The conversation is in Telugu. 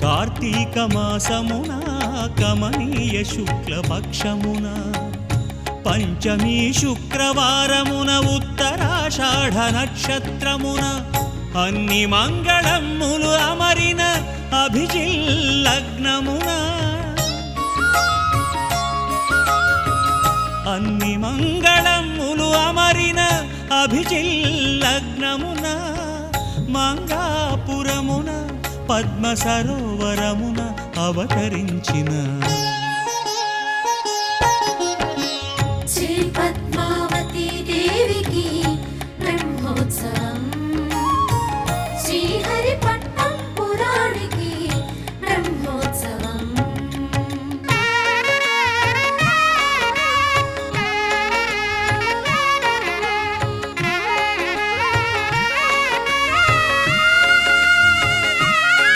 కార్తీక మాసమున కమనీయ శుక్లపక్షమున పంచమీ శుక్రవారమున ఉత్తరాషాఢ నక్షత్రమున అన్ని మంగళములు అమరిన అభిజిల్లగ్నమున అన్ని మంగళములు అమరిన అభిజిల్లగ్నమున మంగాపురమున పద్మ సరోవరమున అవతరించిన